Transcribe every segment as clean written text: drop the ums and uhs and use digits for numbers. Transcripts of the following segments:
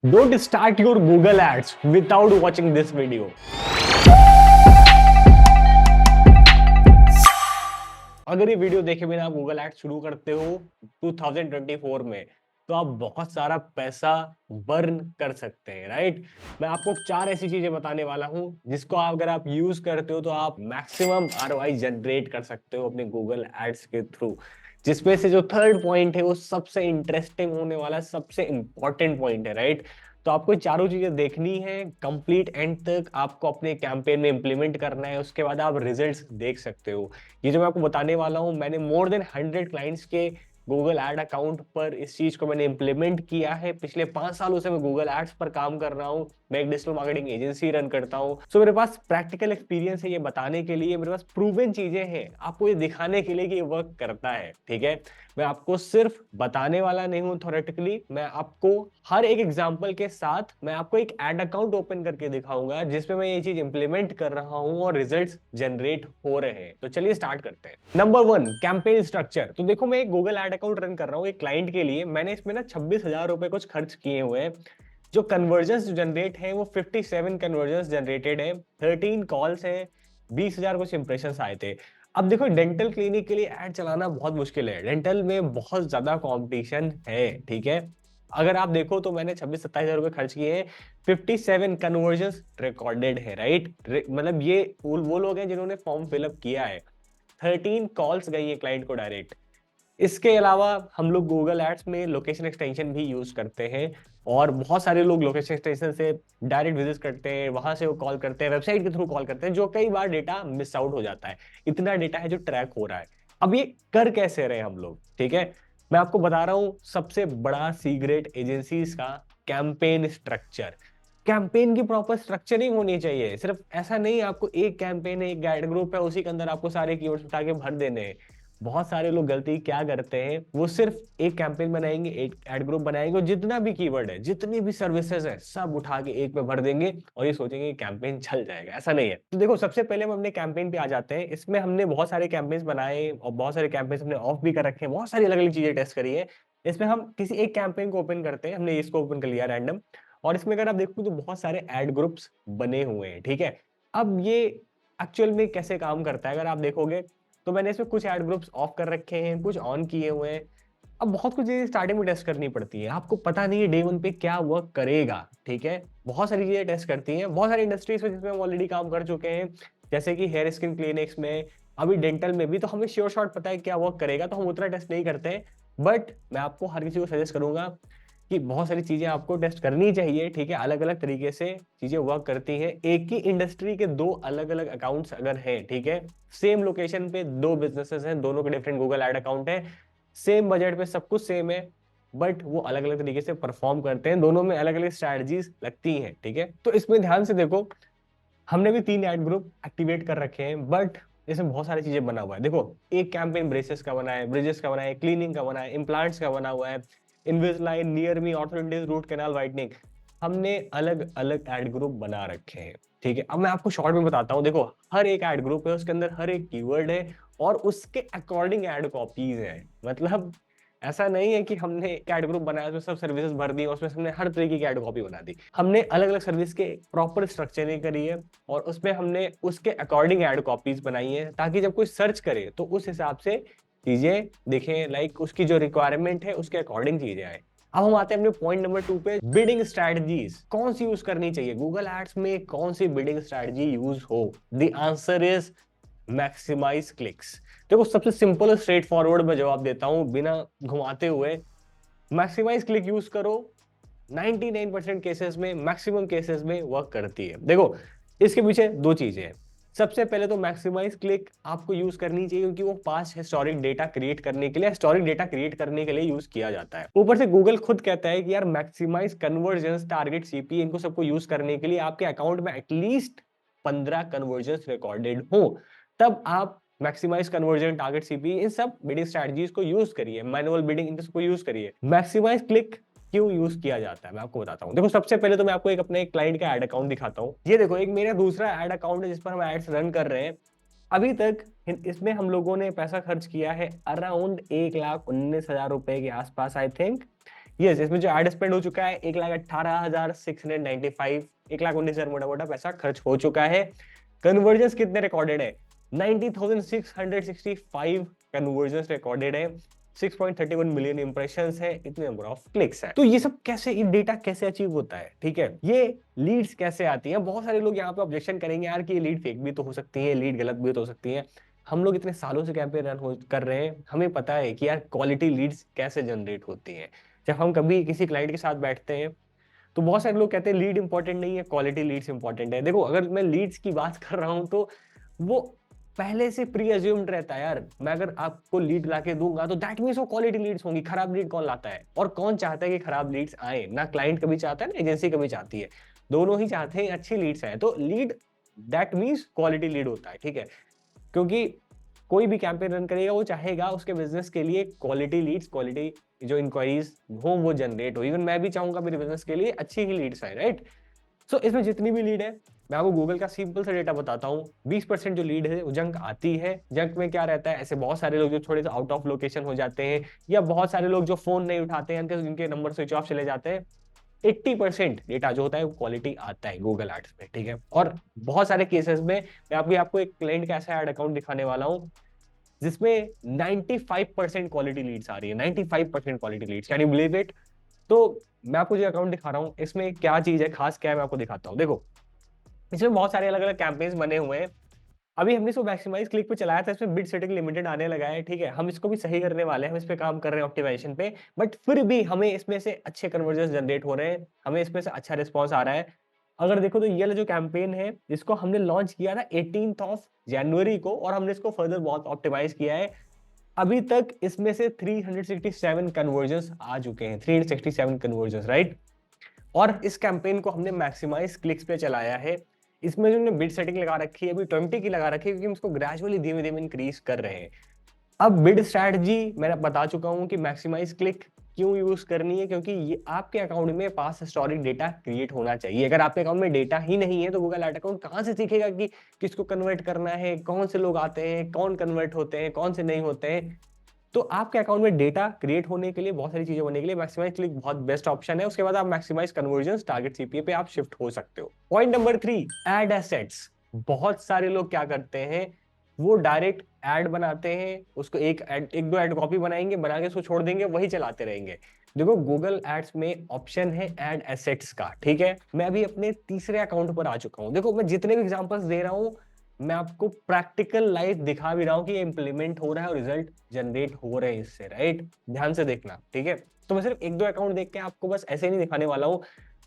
Don't start your Google ads without watching this video. अगर ये video देखे बिना आप गूगल एड्स शुरू करते हो 2024 में तो आप बहुत सारा पैसा बर्न कर सकते हैं, राइट? मैं आपको 4 ऐसी चीजें बताने वाला हूं जिसको अगर आप यूज करते हो तो आप मैक्सिमम आरओआई जनरेट कर सकते हो अपने गूगल एड्स के थ्रू। जिसमें से जो थर्ड पॉइंट है वो सबसे इंटरेस्टिंग होने वाला, सबसे इंपॉर्टेंट पॉइंट है, राइट? तो आपको चारों चीजें देखनी है, कंप्लीट एंड तक आपको अपने कैंपेन में इंप्लीमेंट करना है, उसके बाद आप रिजल्ट्स देख सकते हो। ये जो मैं आपको बताने वाला हूं, मैंने मोर देन 100 क्लाइंट्स के गूगल एड अकाउंट पर इस चीज को मैंने इंप्लीमेंट किया है। पिछले 5 सालों से मैं गूगल एड्स पर काम कर रहा हूं। मैं एक डिजिटल मार्केटिंग एजेंसी रन करता हूं। सो मेरे पास प्रैक्टिकल एक्सपीरियंस है ये बताने के लिए, मेरे पास प्रूवन चीजें हैं आपको ये दिखाने के लिए कि ये वर्क करता है, ठीक है? मैं आपको सिर्फ बताने वाला नहीं हूं थ्योरेटिकली, मैं आपको हर एक एग्जांपल के साथ मैं आपको एक एड अकाउंट ओपन करके दिखाऊंगा जिसमें मैं ये चीज इंप्लीमेंट कर रहा हूं और रिजल्ट्स जनरेट हो रहे हैं। तो चलिए स्टार्ट करते हैं। Number 1, campaign structure. तो देखो, मैं एक गूगल एड अकाउंट रन कर रहा हूँ एक क्लाइंट के लिए। मैंने इसमें ना 26,000 रुपए कुछ खर्च किए हुए हैं। जो कन्वर्जन्स जनरेट है वो 57 कन्वर्जन्स जनरेटेड है, 13 कॉल्स है, 20,000 कुछ इंप्रेशंस आए थे। अब देखो, डेंटल क्लिनिक के लिए एड चलाना बहुत मुश्किल है, डेंटल में बहुत ज्यादा कंपटीशन है, ठीक है? अगर आप देखो तो मैंने 26-27 हजार रुपए खर्च किए हैं, 57 कन्वर्जन्स रिकॉर्डेड है, राइट? मतलब ये वो लोग हैं जिन्होंने फॉर्म फिलअप किया है। 13 कॉल्स गई है क्लाइंट को डायरेक्ट। इसके अलावा हम लोग गूगल एड्स में लोकेशन एक्सटेंशन भी यूज करते हैं और बहुत सारे लोग लोकेशन एक्सटेंशन से डायरेक्ट विजिट करते हैं, वहां से वो कॉल करते हैं, वेबसाइट के थ्रू कॉल करते हैं, जो कई बार डेटा मिस आउट हो जाता है। इतना डेटा है जो ट्रैक हो रहा है। अब ये कर कैसे रहे हम लोग, ठीक है? मैं आपको बता रहा हूं सबसे बड़ा सीक्रेट एजेंसीज का कैंपेन स्ट्रक्चर। कैंपेन की प्रॉपर स्ट्रक्चरिंग होनी चाहिए। सिर्फ ऐसा नहीं आपको एक कैंपेन है, एक गाइड ग्रुप है, उसी के अंदर आपको सारे कीवर्ड्स उठा के भर देने हैं। बहुत सारे लोग गलती क्या करते हैं, वो सिर्फ एक कैंपेन बनाएंगे, एक एड ग्रुप बनाएंगे और जितना भी कीवर्ड है, जितनी भी सर्विसेज है, सब उठा के एक में भर देंगे और ये सोचेंगे कैंपेन चल जाएगा। ऐसा नहीं है। तो देखो, सबसे पहले हम अपने कैंपेन पे आ जाते हैं। इसमें हमने बहुत सारे कैंपेन्स बनाए और बहुत सारे कैंपेन्स हमने ऑफ भी कर रखे हैं, बहुत सारी अलग अलग चीजें टेस्ट करी है। इसमें हम किसी एक कैंपेन को ओपन करते हैं। हमने इसको ओपन कर लिया रैंडम, और इसमें अगर आप देखो तो बहुत सारे एड ग्रुप्स बने हुए हैं, ठीक है? अब ये एक्चुअल में कैसे काम करता है अगर आप देखोगे तो मैंने इसमें कुछ एड ग्रुप्स ऑफ कर रखे हैं, कुछ ऑन किए हुए हैं। अब बहुत कुछ चीजें स्टार्टिंग में टेस्ट करनी पड़ती है, आपको पता नहीं है डे 1 पे क्या वर्क करेगा, ठीक है? बहुत सारी चीजें टेस्ट करती हैं, बहुत सारी इंडस्ट्रीज में जिसमें हम ऑलरेडी काम कर चुके हैं, जैसे कि हेयर स्किन क्लिनिक्स में, अभी डेंटल में भी। तो हमें श्योर शॉट पता है क्या वर्क करेगा, तो हम उतना टेस्ट नहीं करते हैं। बट मैं आपको हर किसी को सजेस्ट करूंगा कि बहुत सारी चीजें आपको टेस्ट करनी चाहिए, ठीक है? अलग अलग तरीके से चीजें वर्क करती हैं। एक ही इंडस्ट्री के 2 अलग अलग अकाउंट्स अगर हैं, ठीक है, सेम लोकेशन पे 2 बिजनेसेस हैं, दोनों के डिफरेंट गूगल एड अकाउंट है, सेम बजट पे सब कुछ सेम है, बट वो अलग अलग तरीके से परफॉर्म करते हैं, दोनों में अलग अलग स्ट्रैटेजीज लगती हैं, ठीक है? तो इसमें ध्यान से देखो, हमने भी 3 एड ग्रुप एक्टिवेट कर रखे हैं, बट इसमें बहुत सारी चीजें बना हुआ है। देखो, एक कैंपेन ब्रेसेस का बना है, ब्रिजेस का बना है, क्लीनिंग का बना है, इम्प्लांट्स का बना हुआ है, Invisalign, near me, orthodontist, root canal whitening. हमने अलग अलग एड ग्रुप बना रखे हैं, ठीक है? अब मैं आपको शॉर्ट में बताता हूँ। देखो, हर एक एड ग्रुप है, उसके अंदर हर एक कीवर्ड है और उसके अकॉर्डिंग एड कॉपीज है। मतलब ऐसा नहीं है कि हमने एड ग्रुप बनाया, उसमें सब सर्विसेज भर दी और उसमें हमने हर तरीके की एड कॉपी बना दी। हमने अलग अलग सर्विस के प्रॉपर स्ट्रक्चरिंग करी है और उसमें हमने उसके अकॉर्डिंग एड कॉपीज बनाई है, ताकि जब कोई सर्च करे तो उस हिसाब से चीजें देखें, लाइक उसकी जो रिक्वायरमेंट है उसके अकॉर्डिंग चीजें आए। अब हम आते हैं अपने पॉइंट नंबर 2 पे, बिडिंग स्ट्रैटेजीज कौन सी यूज करनी चाहिए गूगल एड्स में, कौन सी बिडिंग स्ट्रैटेजी यूज हो? The answer is maximise clicks. देखो, सबसे सिंपल और स्ट्रेट फॉरवर्ड में जवाब देता हूं बिना घुमाते हुए, मैक्सिमाइज क्लिक यूज करो। 99% केसेस में, मैक्सिमम केसेस में वर्क करती है। देखो, इसके पीछे 2 चीजें हैं। सबसे पहले तो मैक्सिमाइज क्लिक आपको यूज करनी चाहिए क्योंकि वो पास्ट हिस्टोरिक डेटा क्रिएट करने के लिए, हिस्टोरिक डेटा क्रिएट करने के लिए यूज किया जाता है। ऊपर से गूगल खुद कहता है कि यार मैक्सिमाइज कन्वर्जन्स, टारगेट सीपी, इनको सबको यूज करने के लिए आपके अकाउंट में एटलीस्ट 15 कन्वर्जन्स रिकॉर्डेड हो, तब आप मैक्सिमाइज कन्वर्जन, टारगेट सीपी, इन सब बिडिंग स्ट्रेटजीज को यूज करिए, मैनुअल बिडिंग, इन सबको यूज करिए। मैक्सिमाइज क्लिक क्यों यूज किया जाता है मैं आपको बताता हूं। देखो, सबसे पहले तो मैं आपको एक अपने क्लाइंट का एड अकाउंट दिखाता हूं। ये देखो, एक मेरा दूसरा एड अकाउंट है जिस पर हम एड्स रन कर रहे हैं। अभी तक इसमें हम लोगों ने पैसा खर्च किया है अराउंड 1,19,000 रुपए के आसपास, आई थिंक। यस, इसमें जो एड स्पेंड हो चुका है 1,18,695, 1,19,000 मोटा मोटा पैसा खर्च हो चुका है। कन्वर्जन कितने रिकॉर्डेड है? 90,665 कन्वर्जन रिकॉर्डेड है। 6.31 मिलियन इंप्रेशंस है, इतने नंबर ऑफ क्लिक्स है। तो ये सब कैसे, ये डेटा कैसे अचीव होता है? ठीक है, ये लीड्स कैसे आती है? बहुत सारे लोग यहाँ पे ऑब्जेक्शन करेंगे यार कि ये लीड फेक भी तो हो सकती है, लीड गलत भी तो हो सकती है। हम लोग इतने सालों से कैंपेन कर रहे हैं, हमें पता है कि यार क्वालिटी लीड्स कैसे जनरेट होती है। जब हम कभी किसी क्लाइंट के साथ बैठते हैं तो बहुत सारे लोग कहते हैं लीड इंपॉर्टेंट नहीं है, क्वालिटी लीड्स इंपॉर्टेंट है। देखो, अगर मैं लीड्स की बात कर रहा हूं तो वो पहले से प्री एज्यूम्ड रहता है यार। मैं अगर आपको लीड लाके दूंगा तो दैट मींस वो क्वालिटी लीड्स होंगी। खराब लीड कौन लाता है? और कौन चाहता है कि खराब लीड्स आए? ना क्लाइंट कभी चाहता है ना एजेंसी कभी चाहती है, दोनों ही चाहते हैं अच्छी लीड्स आए। तो lead that means quality lead होता है, ठीक है। क्योंकि कोई भी कैंपेन रन करेगा वो चाहेगा उसके बिजनेस के लिए क्वालिटी लीड्स, क्वालिटी जो इंक्वायरीज हो वो जनरेट हो। इवन मैं भी चाहूंगा मेरे बिजनेस के लिए अच्छी ही लीड्स आए, राइट। सो इसमें जितनी भी लीड है, मैं आपको गूगल का सिंपल सा डेटा बताता हूँ। 20% जो लीड है वो जंक आती है। जंक में क्या रहता है? ऐसे बहुत सारे लोग जो थोड़े से आउट ऑफ लोकेशन हो जाते हैं, या बहुत सारे लोग जो फोन नहीं उठाते हैं, जिनके नंबर स्विच ऑफ चले जाते हैं। 80% डेटा जो होता है वो क्वालिटी आता है गूगल एड्स में, ठीक है। और बहुत सारे केसेस में मैं अभी आपको एक क्लाइंट का ऐसा एड अकाउंट दिखाने वाला हूँ जिसमें 95% क्वालिटी लीड्स आ रही है। 95% quality Leeds, can you believe it? तो मैं आपको जो अकाउंट दिखा रहा हूँ इसमें क्या चीज है खास, क्या है मैं आपको दिखाता हूँ। देखो, इसमें बहुत सारे अलग अलग कैंपेन्स बने हुए हैं। अभी हमने इसको मैक्सिमाइज क्लिक पे चलाया था, इसमें बिड सेटिंग लिमिटेड आने लगा है, ठीक है। हम इसको भी सही करने वाले हैं, हम इस पे काम कर रहे हैं ऑप्टिमाइजेशन पे। बट फिर भी हमें इसमें से अच्छे कन्वर्जन जनरेट हो रहे हैं, हमें इसमें से अच्छा रिस्पॉन्स आ रहा है। अगर देखो तो ये वाला जो कैंपेन है इसको हमने लॉन्च किया था 18th ऑफ जनवरी को, और हमने इसको फर्दर बहुत ऑप्टिमाइज किया है। अभी तक इसमें से 367 कन्वर्जन आ चुके हैं, 367 कन्वर्जन, राइट। और इस कैंपेन को हमने मैक्सिमाइज क्लिक्स पे चलाया है। इसमें जो हमने बिड सेटिंग लगा रखी है अभी 20 की लगा रखी है, क्योंकि हम इसको ग्रेजुअली धीमे धीमे इंक्रीज कर रहे हैं। अब बिड स्ट्रैटेजी मैंने बता चुका हूं कि मैक्सिमाइज क्लिक क्यों यूज करनी है, क्योंकि ये आपके अकाउंट में पास हिस्टोरिक डेटा क्रिएट होना चाहिए। अगर आपके अकाउंट में डेटा ही नहीं है तो गूगल एड अकाउंट कहां से सीखेगा कि किसको कन्वर्ट करना है, कौन से लोग आते हैं, कौन कन्वर्ट होते हैं, कौन से नहीं होते हैं। तो आपके अकाउंट में डेटा क्रिएट होने के लिए, बहुत सारी चीजें होने के लिए मैक्सिमाइज क्लिक बहुत बेस्ट ऑप्शन है। उसके बाद आप मैक्सिमाइज कन्वर्जन टारगेट सीपीए पे आप शिफ्ट हो सकते हो। Point number 3, ad assets. बहुत सारे लोग क्या करते हैं, वो डायरेक्ट एड बनाते हैं, उसको एक दो एड कॉपी बनाएंगे, बना के उसको छोड़ देंगे, वही चलाते रहेंगे। देखो, गूगल एड्स में ऑप्शन है एड एसेट्स का, ठीक है। मैं अभी अपने तीसरे अकाउंट पर आ चुका हूं। देखो, मैं जितने भी एग्जांपल्स दे रहा हूं मैं आपको प्रैक्टिकल लाइफ दिखा भी रहा हूँ कि ये इंप्लीमेंट हो रहा है और रिजल्ट जनरेट हो रहे हैं इससे, राइट। ध्यान से देखना, ठीक है। तो मैं सिर्फ एक दो अकाउंट देख के आपको बस ऐसे नहीं दिखाने वाला हूँ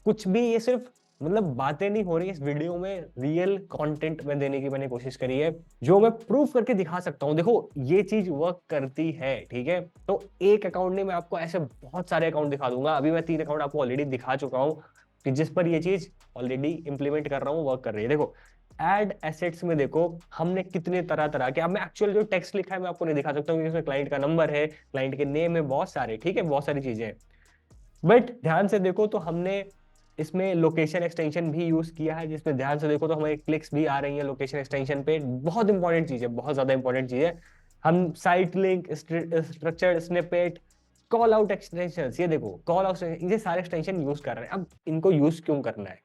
कुछ भी। ये सिर्फ मतलब बातें नहीं हो रही इस वीडियो में, रियल कंटेंट में देने की मैंने कोशिश करी है, जो मैं प्रूफ करके दिखा सकता हूँ। देखो, ये चीज वर्क करती है, ठीक है। तो एक अकाउंट नहीं, मैं आपको ऐसे बहुत सारे अकाउंट दिखा दूंगा। अभी मैं 3 अकाउंट आपको ऑलरेडी दिखा चुका हूँ कि जिस पर ये चीज ऑलरेडी इंप्लीमेंट कर रहा हूँ, वर्क कर रही है। देखो, एड एसेट्स में देखो हमने कितने तरह तरह के, अब मैं एक्चुअल जो टेक्स्ट लिखा है मैं आपको नहीं दिखा सकता हूँ क्योंकि इसमें क्लाइंट का नंबर है, क्लाइंट के नेम है, बहुत सारे, ठीक है, बहुत सारी चीजें हैं। बट ध्यान से देखो तो हमने इसमें लोकेशन एक्सटेंशन भी यूज किया है, जिसमें ध्यान से देखो तो हमारे क्लिक्स भी आ रही है लोकेशन एक्सटेंशन पे। बहुत इंपॉर्टेंट चीज है, बहुत ज्यादा इंपॉर्टेंट चीज है। हम site link, structured snippet, call out extension, ये देखो कॉल आउट, ये सारे एक्सटेंशन यूज कर रहे हैं। अब इनको यूज क्यों करना है?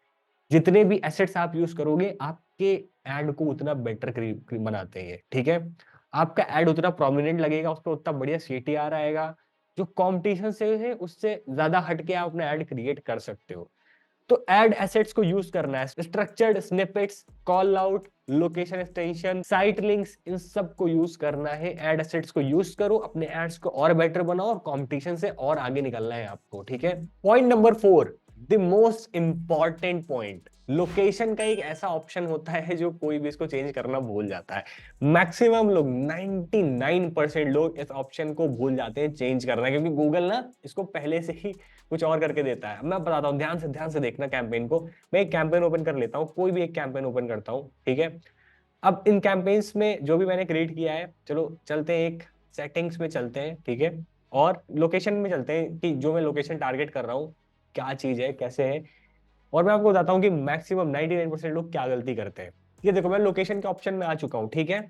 जितने भी एसेट्स आप यूज करोगे आपके एड को उतना बेटर बनाते हैं, ठीक है। आपका एड उतना प्रोमिनेंट लगेगा, उस पर उतना बढ़िया सीटीआर आएगा। जो कंपटीशन से है उससे ज्यादा हटके आप अपना एड क्रिएट कर सकते हो। तो एड एसेट्स को यूज करना है, structured snippets, call out, location extension, site links, इन सब को यूज करना है। एड एसेट्स को यूज करो, अपने एड्स को और बेटर बनाओ और कंपटीशन से और आगे निकलना है आपको, ठीक है। Point number 4, the most important point, location का एक ऐसा ऑप्शन होता है जो कोई भी इसको चेंज करना भूल जाता है। मैक्सिमम लोग 99% लोग इस ऑप्शन को भूल जाते हैं चेंज करना, क्योंकि गूगल ना इसको पहले से ही कुछ और करके देता है। मैं बताता हूँ, ध्यान से देखना कैंपेन को। मैं एक कैंपेन ओपन कर लेता हूँ, कोई भी एक कैंपेन ओपन करता हूँ, ठीक है। अब इन कैंपेन्स में जो भी मैंने क्रिएट किया है, चलो चलते हैं एक सेटिंग्स में चलते हैं, ठीक है। और लोकेशन में चलते हैं कि जो मैं लोकेशन टारगेट कर रहा हूँ क्या चीज है, कैसे है। और मैं आपको बताता हूँ कि मैक्सिमम 99% लोग क्या गलती करते हैं। ये देखो, मैं लोकेशन के ऑप्शन में आ चुका हूँ, ठीक है।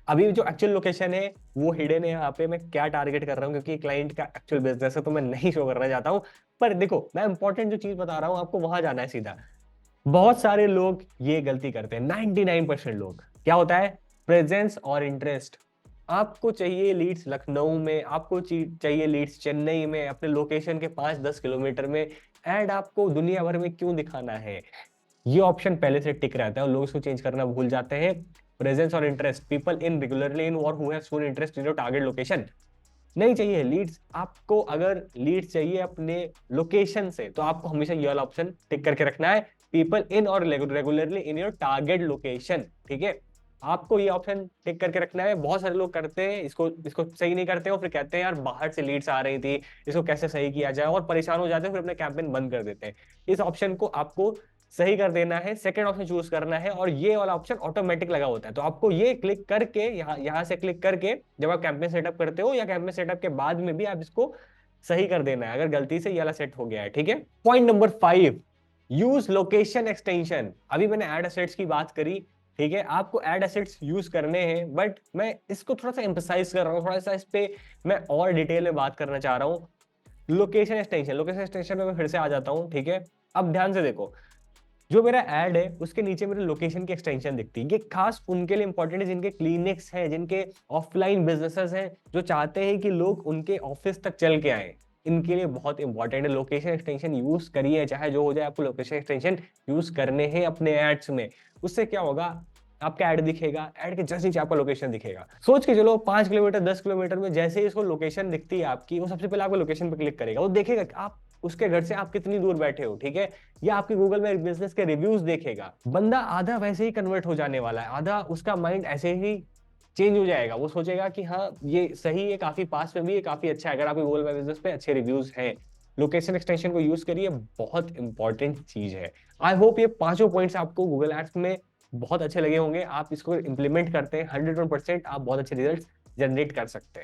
अभी जो एक्चुअल लोकेशन है वो हिडन है, यहाँ पे मैं क्या टारगेट कर रहा हूँ क्योंकि क्लाइंट का एक्चुअल बिजनेस है तो मैं नहीं शो करना चाहता हूँ। पर देखो मैं इंपॉर्टेंट जो चीज बता रहा हूँ आपको वहां जाना है सीधा। बहुत सारे लोग ये गलती करते हैं, 99% लोग। क्या होता है? प्रेजेंस और इंटरेस्ट। आपको चाहिए लीड्स लखनऊ में, आपको चाहिए लीड्स चेन्नई में, अपने लोकेशन के 5-10 किलोमीटर में। एड आपको दुनिया भर में क्यों दिखाना है? ये ऑप्शन पहले से टिक रहता है और लोग इसको चेंज करना भूल जाते हैं। प्रेजेंस और interest, people in regularly in और who have shown interest in your target location. नहीं चाहिए लीड्स आपको। अगर लीड्स चाहिए अपने लोकेशन से तो आपको हमेशा ये वाला ऑप्शन टिक करके रखना है, पीपल इन और regularly in your target location. ठीक है, आपको ये ऑप्शन टिक करके रखना है। बहुत सारे लोग करते हैं इसको इसको सही नहीं करते और फिर कहते हैं यार बाहर से लीड्स आ रही थी, इसको कैसे सही किया जाए, और परेशान हो जाते हैं, फिर अपने कैंपेन बंद कर देते हैं। इस ऑप्शन को आपको सही कर देना है, सेकंड ऑप्शन चूज करना है, और ये वाला ऑप्शन ऑटोमेटिक लगा होता है। तो आपको ये क्लिक करके यहाँ से क्लिक करके जब आप कैंपेन सेटअप करते हो या कैंपेन सेटअप के बाद में भी आप इसको सही कर देना है अगर गलती से ये वाला सेट हो गया है। ठीक है, point number 5, use location extension. अभी मैंने एड एसेट्स की बात करी, ठीक है, आपको एड एसेट्स यूज करने हैं, बट मैं इसको थोड़ा सा एम्फसाइज कर रहा हूँ, थोड़ा सा इस पे मैं और डिटेल में बात करना चाह रहा हूँ। लोकेशन एक्सटेंशन में मैं फिर से आ जाता हूँ। ठीक है, अब ध्यान से देखो, जो मेरा ऐड है उसके नीचे मेरे लोकेशन की एक्सटेंशन दिखती है। ये खास उनके लिए इंपॉर्टेंट है जिनके क्लिनिक्स हैं, जिनके ऑफलाइन बिजनेसेस हैं, जो चाहते हैं कि लोग उनके ऑफिस तक चल के आए। इनके लिए बहुत इंपॉर्टेंट है लोकेशन एक्सटेंशन। यूज करिए, चाहे जो हो जाए, आपको लोकेशन एक्सटेंशन यूज करने हैं अपने एड्स में। उससे क्या होगा, आपका ऐड दिखेगा, ऐड के जस्ट नीचे आपका लोकेशन दिखेगा। सोच के चलो 5 किलोमीटर 10 किलोमीटर में जैसे ही इसको लोकेशन दिखती है आपकी, वो सबसे पहले आपको लोकेशन पे क्लिक करेगा। वो देखेगा कि आप उसके घर से आप कितनी दूर बैठे हो। ठीक है, या आपके गूगल में बिजनेस के रिव्यूज देखेगा। बंदा आधा वैसे ही कन्वर्ट हो जाने वाला है, आधा उसका माइंड ऐसे ही चेंज हो जाएगा। वो सोचेगा कि हाँ ये सही है, काफी पास में भी है, काफी अच्छा है। अगर आपके गूगल में बिजनेस पे अच्छे रिव्यूज हैं, लोकेशन एक्सटेंशन को यूज करिए, बहुत इंपॉर्टेंट चीज है। आई होप ये पांचों पॉइंट्स आपको गूगल एड्स में बहुत अच्छे लगे होंगे। आप इसको इंप्लीमेंट करते हैं 100% आप बहुत अच्छे रिजल्ट जनरेट कर सकते हैं।